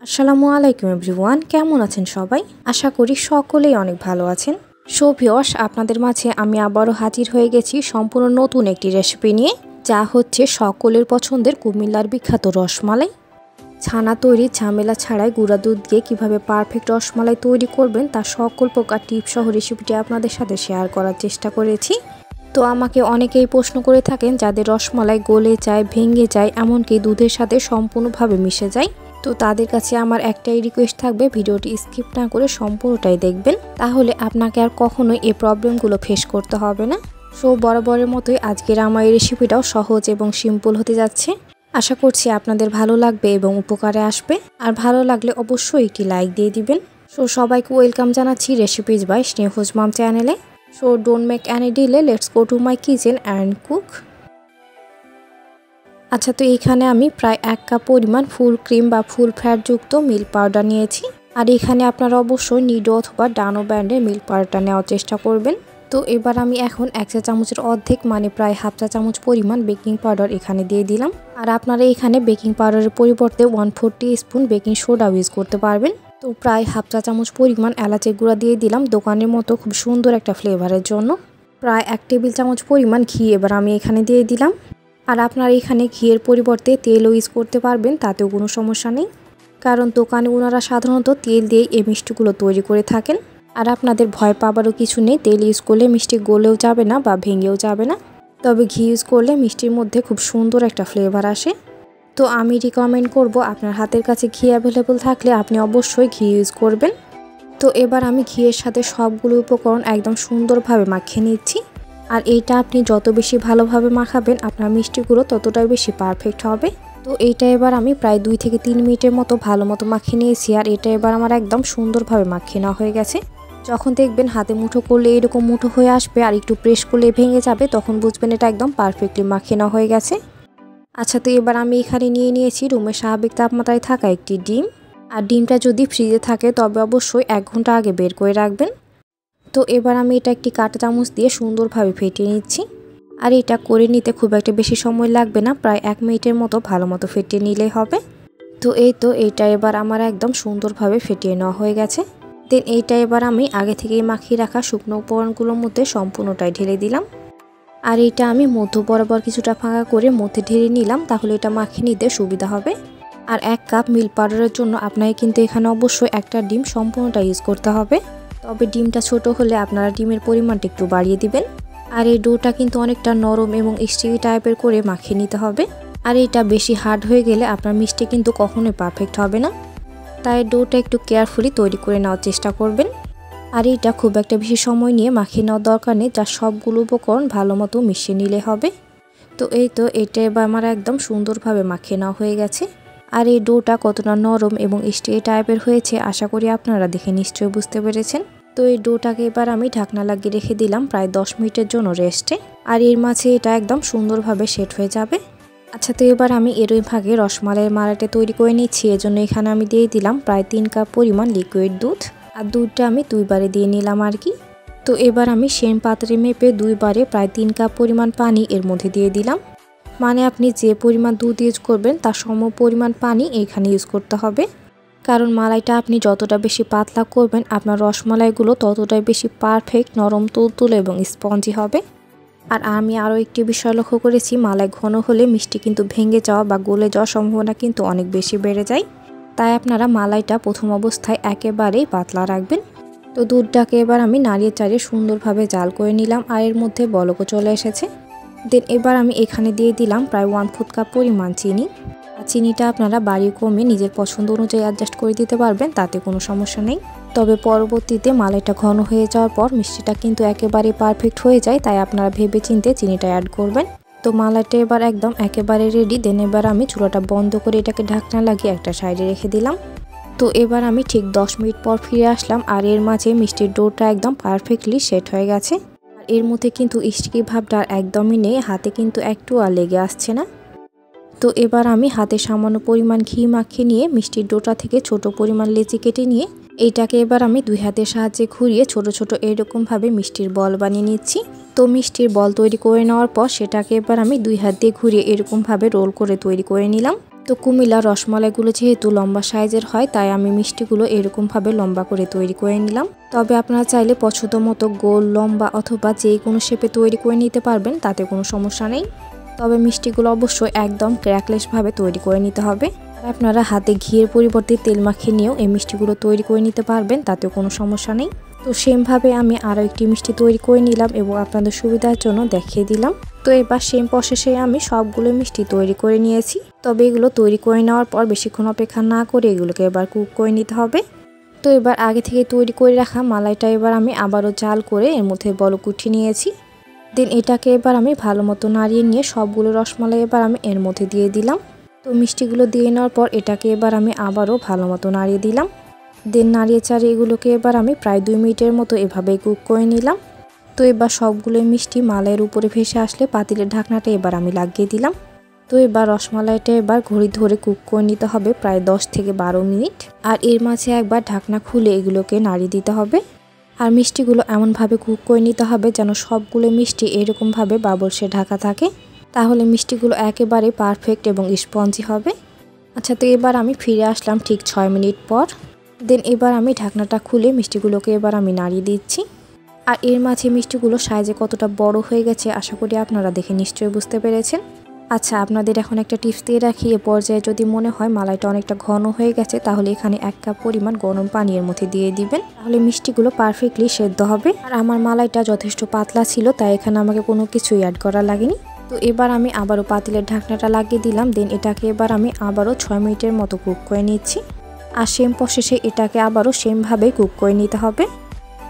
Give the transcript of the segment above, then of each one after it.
আসসালামু আলাইকুম এভরিওয়ান, কেমন আছেন সবাই? আশা করি সকলেই অনেক ভালো আছেন। সো ভিউয়ার্স, আপনাদের মাঝে আমি আবারও হাজির হয়ে গেছি সম্পূর্ণ নতুন একটি রেসিপি নিয়ে, যা হচ্ছে সকলের পছন্দের কুমিল্লার বিখ্যাত রসমালাই। ছানা তৈরির ঝামেলা ছাড়াই গুঁড়া দুধ দিয়ে কীভাবে পারফেক্ট রসমালাই তৈরি করবেন তার সকল প্রকার টিপস সহ রেসিপিটি আপনাদের সাথে শেয়ার করার চেষ্টা করেছি। তো আমাকে অনেকেই প্রশ্ন করে থাকেন যাদের রসমালাই গলে যায়, ভেঙে যায়, এমনকি দুধের সাথে সম্পূর্ণভাবে মিশে যায়। তো তাদের কাছে আমার একটাই রিকোয়েস্ট থাকবে, ভিডিওটি স্কিপ না করে সম্পূর্ণটাই দেখবেন, তাহলে আপনাকে আর কখনোই এই প্রবলেমগুলো ফেস করতে হবে না। সো বরাবরের মতোই আজকের আমার এই রেসিপিটাও সহজ এবং সিম্পল হতে যাচ্ছে। আশা করছি আপনাদের ভালো লাগবে এবং উপকারে আসবে। আর ভালো লাগলে অবশ্যই একটি লাইক দিয়ে দিবেন। সো সবাইকে ওয়েলকাম জানাচ্ছি রেসিপিজ বাই স্নেহজ মম চ্যানেলে। So don't make any delay, let's go to my kitchen and cook. আচ্ছা, তো এইখানে আমি প্রায় 1 কাপ পরিমাণ ফুল ক্রিম বা ফুল ফ্যাট যুক্ত মিল্ক পাউডার নিয়েছি। আর এখানে আপনারা অবশ্যই নিডো অথবা ডানো ব্র্যান্ডের মিল্ক পাউডারটা নেওয়ার চেষ্টা করবেন। তো এবার আমি এখন 1 চা চামচের অর্ধেক মানে প্রায় হাফ চা চামচ পরিমাণ বেকিং পাউডার এখানে দিয়ে দিলাম। আর আপনারা এখানে বেকিং পাউডারের পরিবর্তে 1/4 টিস্পুন বেকিং সোডা ইউজ করতে পারবেন। তো প্রায় হাফ চা চামচ পরিমাণ এলাচের গুঁড়া দিয়ে দিলাম দোকানের মতো খুব সুন্দর একটা ফ্লেভারের জন্য। প্রায় 1 টেবিল চামচ পরিমাণ ঘি এবার আমি এখানে দিয়ে দিলাম। আর আপনারা এখানে ঘিয়ের পরিবর্তে তেলও ইউজ করতে পারবেন, তাতেও কোনো সমস্যা নেই, কারণ দোকানে ওনারা সাধারণত তেল দিয়ে এই মিষ্টিগুলো তৈরি করে থাকেন। আর আপনাদের ভয় পাবারও কিছু নেই, তেল ইউজ করলে মিষ্টি গলেও যাবে না বা ভেঙেও যাবে না। তবে ঘি ইউজ করলে মিষ্টির মধ্যে খুব সুন্দর একটা ফ্লেভার আসে। তো আমি রিকমেন্ড করব, আপনার হাতের কাছে ঘি অ্যাভেলেবল থাকলে আপনি অবশ্যই ঘি ইউজ করবেন। তো এবার আমি ঘিয়ের সাথে সবগুলো উপকরণ একদম সুন্দরভাবে মাখিয়ে নিচ্ছি। আর এইটা আপনি যত বেশি ভালোভাবে মাখাবেন আপনার মিষ্টিগুলো ততটাই বেশি পারফেক্ট হবে। তো এইটা এবার আমি প্রায় 2 থেকে 3 মিনিটের মতো ভালো মতো মাখিয়ে নিয়েছি। আর এটা এবার আমার একদম সুন্দরভাবে মাখিয়ে নেওয়া হয়ে গেছে। যখন দেখবেন হাতে মুঠো করলে এরকম মুঠো হয়ে আসবে আর একটু প্রেস করলে ভেঙে যাবে, তখন বুঝবেন এটা একদম পারফেক্টলি মাখিয়ে নেওয়া হয়ে গেছে। আচ্ছা, তো এবার আমি এখানে নিয়েছি রুমের স্বাভাবিক তাপমাত্রায় থাকা একটি ডিম। আর ডিমটা যদি ফ্রিজে থাকে তবে অবশ্যই 1 ঘন্টা আগে বের করে রাখবেন। তো এবার আমি এটা একটি কাঁটা চামচ দিয়ে সুন্দরভাবে ফেটিয়ে নিচ্ছি। আর এটা করে নিতে খুব একটা বেশি সময় লাগবে না, প্রায় 1 মিনিটের মতো ভালো মতো ফেটিয়ে নিলেই হবে। তো এইটা এবার আমার একদম সুন্দরভাবে ফেটিয়ে নেওয়া হয়ে গেছে। দেন এইটা এবার আমি আগে থেকেই মাখিয়ে রাখা শুকনো উপকরণগুলোর মধ্যে সম্পূর্ণটাই ঢেলে দিলাম। আর এইটা আমি মধ্য বরাবর কিছুটা ফাঁকা করে মধ্যে ঢেলে নিলাম, তাহলে এটা মাখিয়ে নিতে সুবিধা হবে। আর 1 কাপ মিল্ক পাউডারের জন্য আপনাকে কিন্তু এখানে অবশ্যই একটা ডিম সম্পূর্ণটা ইউজ করতে হবে। তবে ডিমটা ছোট হলে আপনারা ডিমের পরিমাণটা একটু বাড়িয়ে দিবেন। আর এই ডোটা কিন্তু অনেকটা নরম এবং স্টিকি টাইপের করে মাখিয়ে নিতে হবে। আর এটা বেশি হার্ড হয়ে গেলে আপনার মিষ্টি কিন্তু কখনোই পারফেক্ট হবে না। তাই ডোটা একটু কেয়ারফুলি তৈরি করে নেওয়ার চেষ্টা করবেন। আর এটা খুব একটা বেশি সময় নিয়ে মাখিয়ে নেওয়ার দরকার নেই, যা সবগুলো উপকরণ ভালো মতো মিশিয়ে নিলে হবে। তো এটা এবার আমার একদম সুন্দরভাবে মাখিয়ে নেওয়া হয়ে গেছে। আর এই ডোটা কতটা নরম এবং স্টিকি টাইপের হয়েছে আশা করি আপনারা দেখে নিশ্চয়ই বুঝতে পেরেছেন। তো এই ডোটাকে এবার আমি ঢাকনা লাগিয়ে রেখে দিলাম প্রায় 10 মিনিটের জন্য রেস্টে। আর এর মাঝে এটা একদম সুন্দরভাবে সেট হয়ে যাবে। আচ্ছা, তো এবার আমি এরই ভাগে রসমালাইয়ের মালাটা তৈরি করে নিচ্ছি। এজন্য এখানে আমি দিয়ে দিলাম প্রায় 3 কাপ পরিমাণ লিকুইড দুধ। আর দুধটা আমি 2 বারে দিয়ে নিলাম আর কি। তো এবার আমি সেম পাত্রে মেপে 2 বারে প্রায় 3 কাপ পরিমাণ পানি এর মধ্যে দিয়ে দিলাম। মানে আপনি যে পরিমাণ দুধ ইউজ করবেন তার সম পরিমাণ পানি এখানে ইউজ করতে হবে। কারণ মালাইটা আপনি যতটা বেশি পাতলা করবেন আপনার রসমালাইগুলো ততটাই বেশি পারফেক্ট, নরম, তুলতুলে এবং স্পঞ্জি হবে। আর আমি আরও একটি বিষয় লক্ষ্য করেছি, মালাই ঘন হলে মিষ্টি কিন্তু ভেঙে যাওয়া বা গলে যাওয়ার সম্ভাবনা কিন্তু অনেক বেশি বেড়ে যায়। তাই আপনারা মালাইটা প্রথম অবস্থায় একেবারেই পাতলা রাখবেন। তো দুধটাকে এবার আমি নাড়িয়ে চাড়িয়ে সুন্দরভাবে জাল করে নিলাম। আর এর মধ্যে বলকও চলে এসেছে। দেন এবার আমি এখানে দিয়ে দিলাম প্রায় 1/4 কাপ পরিমাণ চিনি। আর চিনিটা আপনারা বাড়িয়ে কমে নিজের পছন্দ অনুযায়ী অ্যাডজাস্ট করে দিতে পারবেন, তাতে কোনো সমস্যা নেই। তবে পরবর্তীতে মালাইটা ঘন হয়ে যাওয়ার পর মিষ্টিটা কিন্তু একেবারে পারফেক্ট হয়ে যায়, তাই আপনারা ভেবে চিন্তে চিনিটা অ্যাড করবেন। তো মালাইটা এবার একদম একেবারে রেডি। দেন এবার আমি চুলাটা বন্ধ করে এটাকে ঢাকনা লাগিয়ে একটা সাইডে রেখে দিলাম। তো এবার আমি ঠিক 10 মিনিট পর ফিরে আসলাম। আর এর মাঝে মিষ্টির ডোটা একদম পারফেক্টলি সেট হয়ে গেছে। আর এর মধ্যে কিন্তু স্টিকি ভাবটা একদমই নেই, হাতে কিন্তু একটু আর লেগে আসছে না। তো এবার আমি হাতে সামান্য পরিমাণ ঘি মাখিয়ে নিয়ে মিষ্টির ডোটা থেকে ছোট পরিমাণ লেচি কেটে নিয়ে এইটাকে এবার আমি 2 হাতের সাহায্যে ঘুরিয়ে ছোট ছোট এরকমভাবে মিষ্টির বল বানিয়ে নিচ্ছি। তো মিষ্টির বল তৈরি করে নেওয়ার পর সেটাকে এবার আমি 2 হাত দিয়ে ঘুরিয়ে এরকমভাবে রোল করে তৈরি করে নিলাম। তো কুমিল্লার রসমালাইগুলো যেহেতু লম্বা সাইজের হয় তাই আমি মিষ্টিগুলো এরকমভাবে লম্বা করে তৈরি করে নিলাম। তবে আপনারা চাইলে পছন্দ মতো গোল, লম্বা অথবা যে কোনো শেপে তৈরি করে নিতে পারবেন, তাতে কোনো সমস্যা নেই। তবে মিষ্টিগুলো অবশ্যই একদম ক্র্যাকলেসভাবে তৈরি করে নিতে হবে। আপনারা হাতে ঘিয়ের পরিবর্তে তেল মাখিয়ে নিয়েও এই মিষ্টিগুলো তৈরি করে নিতে পারবেন, তাতেও কোনো সমস্যা নেই। তো সেমভাবে আমি আরও একটি মিষ্টি তৈরি করে নিলাম এবং আপনাদের সুবিধার জন্য দেখিয়ে দিলাম। তো এবার সেম প্রসেসে আমি সবগুলো মিষ্টি তৈরি করে নিয়েছি। তবে এগুলো তৈরি করে নেওয়ার পর বেশিক্ষণ অপেক্ষা না করে এগুলোকে এবার কুক করে নিতে হবে। তো এবার আগে থেকে তৈরি করে রাখা মালাইটা এবার আমি আবারও জাল করে এর মধ্যে বলক উঠিয়ে নিয়েছি। দেন এটাকে এবার আমি ভালো মতো নাড়িয়ে নিয়ে সবগুলো রসমালাই এবার আমি এর মধ্যে দিয়ে দিলাম। তো মিষ্টিগুলো দিয়ে নেওয়ার পর এটাকে এবার আমি আবারও ভালো মতো নাড়িয়ে দিলাম। দেন নাড়িয়ে চাড়িয়ে এগুলোকে এবার আমি প্রায় 2 মিনিটের মতো এভাবেই কুক করে নিলাম। তো এবার সবগুলো মিষ্টি মালাইয়ের উপরে ভেসে আসলে পাতিলের ঢাকনাটা এবার আমি লাগিয়ে দিলাম। তো এবার রসমালাইটা এবার ঘড়ি ধরে কুক করে নিতে হবে প্রায় 10 থেকে 12 মিনিট। আর এর মাঝে একবার ঢাকনা খুলে এগুলোকে নাড়িয়ে দিতে হবে। আর মিষ্টিগুলো এমনভাবে কুক করে নিতে হবে যেন সবগুলো মিষ্টি এরকমভাবে বাবলসে ঢাকা থাকে, তাহলে মিষ্টিগুলো একেবারে পারফেক্ট এবং স্পঞ্জি হবে। আচ্ছা, তো এবার আমি ফিরে আসলাম ঠিক 6 মিনিট পর। দেন এবার আমি ঢাকনাটা খুলে মিষ্টিগুলোকে এবার আমি নাড়িয়ে দিচ্ছি। আর এর মাঝে মিষ্টিগুলো সাইজে কতটা বড় হয়ে গেছে আশা করি আপনারা দেখে নিশ্চয়ই বুঝতে পেরেছেন। আচ্ছা, আপনাদের এখন একটা টিপস দিয়ে রাখি, এ পর্যায়ে যদি মনে হয় মালাইটা অনেকটা ঘন হয়ে গেছে তাহলে এখানে 1 কাপ পরিমাণ গরম পানি এর মধ্যে দিয়ে দিবেন, তাহলে মিষ্টিগুলো পারফেক্টলি সেদ্ধ হবে। আর আমার মালাইটা যথেষ্ট পাতলা ছিল তাই এখানে আমাকে কোনো কিছুই অ্যাড করা লাগেনি। তো এবার আমি আবারও পাতিলের ঢাকনাটা লাগিয়ে দিলাম। দেন এটাকে এবার আমি আবারও 6 মিনিটের মতো কুক করে নিচ্ছি। আর সেম প্রসেসে এটাকে আবারও সেমভাবেই কুক করে নিতে হবে।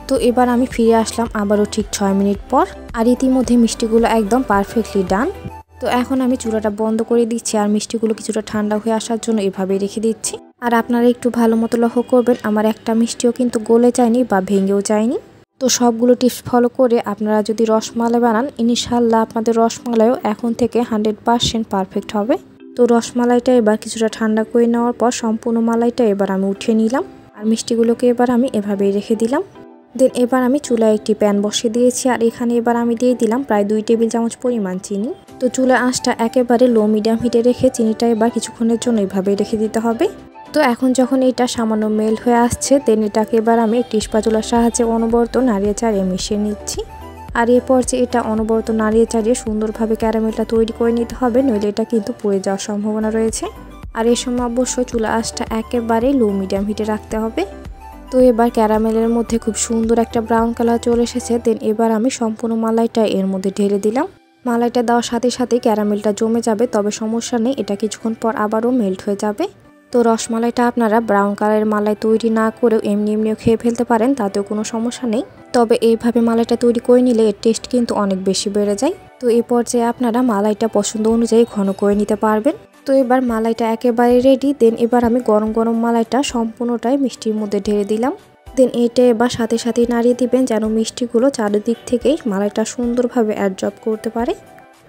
তো এবার আমি ফিরে আসলাম আবারও ঠিক 6 মিনিট পর। আর ইতিমধ্যে মিষ্টিগুলো একদম পারফেক্টলি ডান। তো এখন আমি চুলাটা বন্ধ করে দিচ্ছি আর মিষ্টিগুলো কিছুটা ঠান্ডা হয়ে আসার জন্য এভাবে রেখে দিচ্ছি। আর আপনারা একটু ভালো মতো লক্ষ্য করবেন, আমার একটা মিষ্টিও কিন্তু গলে যায়নি বা ভেঙেও যায়নি। তো সবগুলো টিপস ফলো করে আপনারা যদি রসমালাই বানান, ইনশাল্লাহ আপনাদের রসমালাইও এখন থেকে 100% পারফেক্ট হবে। তো রসমালাইটা এবার কিছুটা ঠান্ডা করে নেওয়ার পর সম্পূর্ণ মালাইটা এবার আমি উঠিয়ে নিলাম। আর মিষ্টিগুলোকে এবার আমি এভাবেই রেখে দিলাম। দেন এবার আমি চুলায় একটি প্যান বসিয়ে দিয়েছি আর এখানে এবার আমি দিয়ে দিলাম প্রায় 2 টেবিল চামচ পরিমাণ চিনি। তো চুলার আঁচটা একেবারে লো মিডিয়াম হিটে রেখে চিনিটা এবার কিছুক্ষণের জন্য এভাবে রেখে দিতে হবে। তো এখন যখন এটা সামান্য মেল্ট হয়ে আসছে দেন এটাকে এবার আমি একটি স্প্যাচুলার সাহায্যে অনবরত নাড়িয়ে চাড়িয়ে মিশিয়ে নিচ্ছি। আর এরপর যে এটা অনবরত নাড়িয়ে চাড়িয়ে সুন্দরভাবে ক্যারামেলটা তৈরি করে নিতে হবে, নইলে এটা কিন্তু পুড়ে যাওয়ার সম্ভাবনা রয়েছে। আর এই সময় অবশ্যই চুলা আঁচটা একেবারে লো মিডিয়াম হিটে রাখতে হবে। তো এবার ক্যারামেলের মধ্যে খুব সুন্দর একটা ব্রাউন কালার চলে এসেছে। দেন এবার আমি সম্পূর্ণ মালাইটা এর মধ্যে ঢেলে দিলাম। মালাইটা দেওয়ার সাথে সাথে ক্যারামেলটা জমে যাবে, তবে সমস্যা নেই, এটা কিছুক্ষণ পর আবারও মেল্ট হয়ে যাবে। তো রসমালাইটা আপনারা ব্রাউন কালারের মালাই তৈরি না করেও এমনিও খেয়ে ফেলতে পারেন, তাতেও কোনো সমস্যা নেই। তবে এইভাবে মালাইটা তৈরি করে নিলে এর টেস্ট কিন্তু অনেক বেশি বেড়ে যায়। তো এই পর্যায়ে আপনারা মালাইটা পছন্দ অনুযায়ী ঘন করে নিতে পারবেন। তো এবার মালাইটা একেবারে রেডি। দেন এবার আমি গরম গরম মালাইটা সম্পূর্ণটাই মিষ্টির মধ্যে ঢেলে দিলাম। দেন এটা এবার সাথে সাথেই নাড়িয়ে দিবেন যেন মিষ্টিগুলো চারিদিক থেকেই মালাইটা সুন্দরভাবে অ্যাবজর্ব করতে পারে।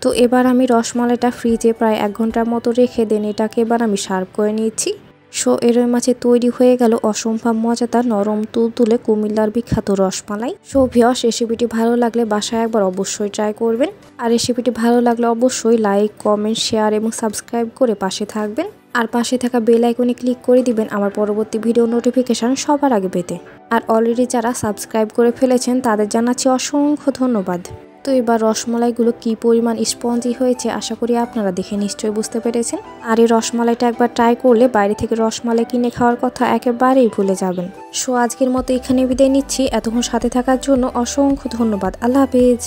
তো এবার আমি রসমালাইটা ফ্রিজে প্রায় 1 ঘন্টার মতো রেখে দেন এটাকে এবার আমি সার্ভ করে নিয়েছি। সো এর মাঝে তৈরি হয়ে গেল অসম্ভব মজাদার নরম তুলতুলে কুমিল্লার বিখ্যাত রসমালাই। সো ভিউয়ার্স, রেসিপিটি ভালো লাগলে বাসায় একবার অবশ্যই ট্রাই করবেন। আর রেসিপিটি ভালো লাগলে অবশ্যই লাইক, কমেন্ট, শেয়ার এবং সাবস্ক্রাইব করে পাশে থাকবেন। আর পাশে থাকা বেল আইকনে ক্লিক করে দিবেন আমার পরবর্তী ভিডিও নোটিফিকেশন সবার আগে পেতে। আর অলরেডি যারা সাবস্ক্রাইব করে ফেলেছেন তাদের জানাচ্ছি অসংখ্য ধন্যবাদ। তো এবার রসমালাইগুলো কি পরিমাণ স্পঞ্জি হয়েছে আশা করি আপনারা দেখে নিশ্চয়ই বুঝতে পেরেছেন। আর এই রসমালাইটা একবার ট্রাই করলে বাইরে থেকে রসমালাই কিনে খাওয়ার কথা একেবারেই ভুলে যাবেন। সো আজকের মতো এখানে বিদায় নিচ্ছি। এতক্ষণ সাথে থাকার জন্য অসংখ্য ধন্যবাদ। আল্লাহ হাফেজ।